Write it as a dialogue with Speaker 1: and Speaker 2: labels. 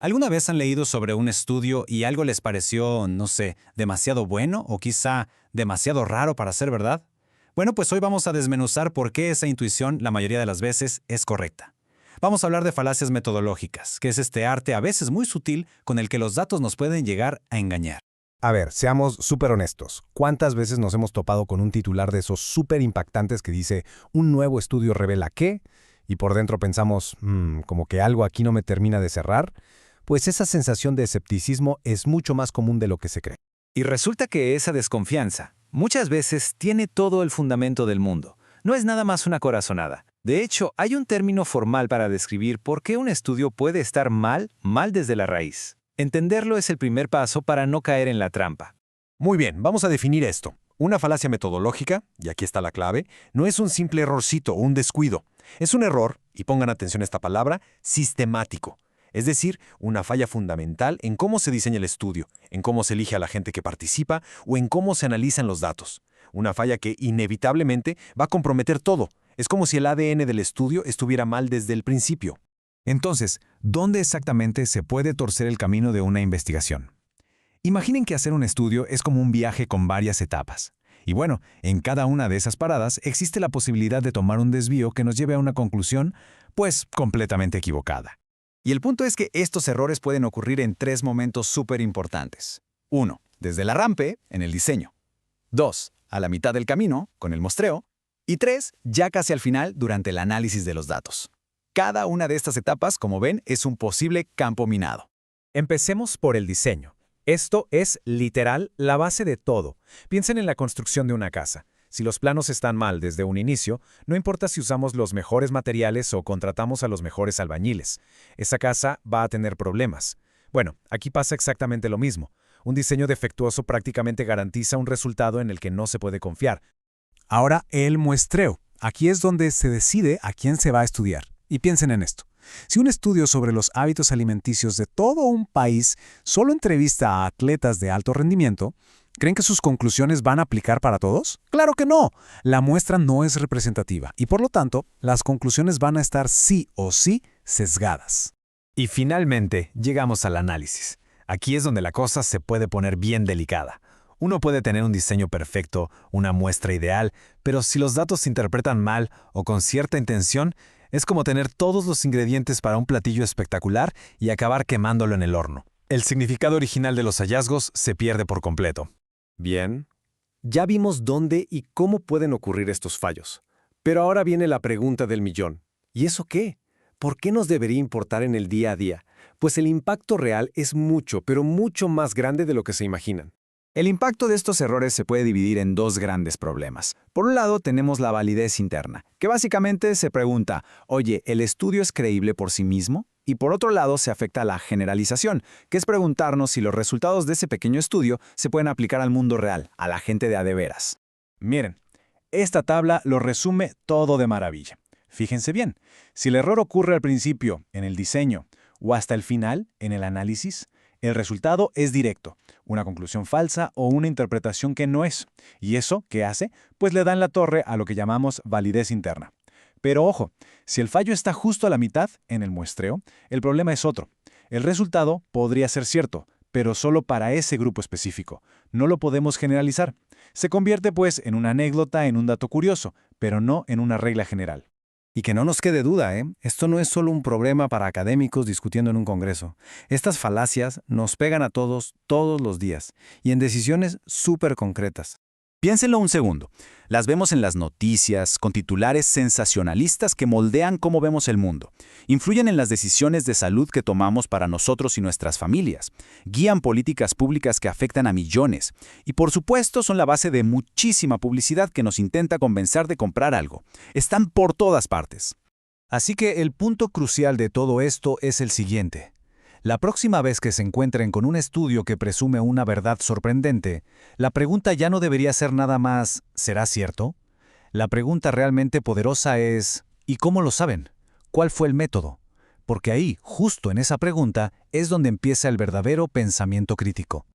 Speaker 1: ¿Alguna vez han leído sobre un estudio y algo les pareció, no sé, demasiado bueno o quizá demasiado raro para ser verdad? Bueno, pues hoy vamos a desmenuzar por qué esa intuición la mayoría de las veces es correcta. Vamos a hablar de falacias metodológicas, que es este arte a veces muy sutil con el que los datos nos pueden llegar a engañar.
Speaker 2: A ver, seamos súper honestos. ¿Cuántas veces nos hemos topado con un titular de esos súper impactantes que dice un nuevo estudio revela qué? Y por dentro pensamos, como que algo aquí no me termina de cerrar. Pues esa sensación de escepticismo es mucho más común de lo que se cree.
Speaker 3: Y resulta que esa desconfianza muchas veces tiene todo el fundamento del mundo. No es nada más una corazonada. De hecho, hay un término formal para describir por qué un estudio puede estar mal desde la raíz. Entenderlo es el primer paso para no caer en la trampa.
Speaker 2: Muy bien, vamos a definir esto. Una falacia metodológica, y aquí está la clave, no es un simple errorcito o un descuido. Es un error, y pongan atención a esta palabra, sistemático. Es decir, una falla fundamental en cómo se diseña el estudio, en cómo se elige a la gente que participa o en cómo se analizan los datos. Una falla que inevitablemente va a comprometer todo. Es como si el ADN del estudio estuviera mal desde el principio.
Speaker 4: Entonces, ¿dónde exactamente se puede torcer el camino de una investigación? Imaginen que hacer un estudio es como un viaje con varias etapas. Y bueno, en cada una de esas paradas existe la posibilidad de tomar un desvío que nos lleve a una conclusión, pues, completamente equivocada.
Speaker 1: Y el punto es que estos errores pueden ocurrir en tres momentos súper importantes. 1. Desde el arranque, en el diseño. 2. A la mitad del camino, con el muestreo. Y 3. Ya casi al final, durante el análisis de los datos. Cada una de estas etapas, como ven, es un posible campo minado.
Speaker 5: Empecemos por el diseño. Esto es, literal, la base de todo. Piensen en la construcción de una casa. Si los planos están mal desde un inicio, no importa si usamos los mejores materiales o contratamos a los mejores albañiles. Esa casa va a tener problemas. Bueno, aquí pasa exactamente lo mismo. Un diseño defectuoso prácticamente garantiza un resultado en el que no se puede confiar.
Speaker 4: Ahora, el muestreo. Aquí es donde se decide a quién se va a estudiar. Y piensen en esto. Si un estudio sobre los hábitos alimenticios de todo un país solo entrevista a atletas de alto rendimiento, ¿creen que sus conclusiones van a aplicar para todos? ¡Claro que no! La muestra no es representativa y por lo tanto, las conclusiones van a estar sí o sí sesgadas.
Speaker 3: Y finalmente, llegamos al análisis. Aquí es donde la cosa se puede poner bien delicada. Uno puede tener un diseño perfecto, una muestra ideal, pero si los datos se interpretan mal o con cierta intención, es como tener todos los ingredientes para un platillo espectacular y acabar quemándolo en el horno. El significado original de los hallazgos se pierde por completo.
Speaker 2: Bien, ya vimos dónde y cómo pueden ocurrir estos fallos. Pero ahora viene la pregunta del millón. ¿Y eso qué? ¿Por qué nos debería importar en el día a día? Pues el impacto real es mucho, pero mucho más grande de lo que se imaginan.
Speaker 1: El impacto de estos errores se puede dividir en dos grandes problemas. Por un lado, tenemos la validez interna, que básicamente se pregunta, oye, ¿el estudio es creíble por sí mismo? Y por otro lado, se afecta a la generalización, que es preguntarnos si los resultados de ese pequeño estudio se pueden aplicar al mundo real, a la gente de a de veras. Miren, esta tabla lo resume todo de maravilla. Fíjense bien, si el error ocurre al principio, en el diseño, o hasta el final, en el análisis, el resultado es directo, una conclusión falsa o una interpretación que no es. ¿Y eso qué hace? Pues le dan la torre a lo que llamamos validez interna. Pero ojo, si el fallo está justo a la mitad, en el muestreo, el problema es otro. El resultado podría ser cierto, pero solo para ese grupo específico. No lo podemos generalizar. Se convierte pues en una anécdota, en un dato curioso, pero no en una regla general.
Speaker 2: Y que no nos quede duda, esto no es solo un problema para académicos discutiendo en un congreso. Estas falacias nos pegan a todos los días, y en decisiones súper concretas.
Speaker 1: Piénsenlo un segundo. Las vemos en las noticias, con titulares sensacionalistas que moldean cómo vemos el mundo. Influyen en las decisiones de salud que tomamos para nosotros y nuestras familias. Guían políticas públicas que afectan a millones. Y por supuesto son la base de muchísima publicidad que nos intenta convencer de comprar algo. Están por todas partes.
Speaker 4: Así que el punto crucial de todo esto es el siguiente. La próxima vez que se encuentren con un estudio que presume una verdad sorprendente, la pregunta ya no debería ser nada más ¿será cierto? La pregunta realmente poderosa es ¿y cómo lo saben? ¿Cuál fue el método? Porque ahí, justo en esa pregunta, es donde empieza el verdadero pensamiento crítico.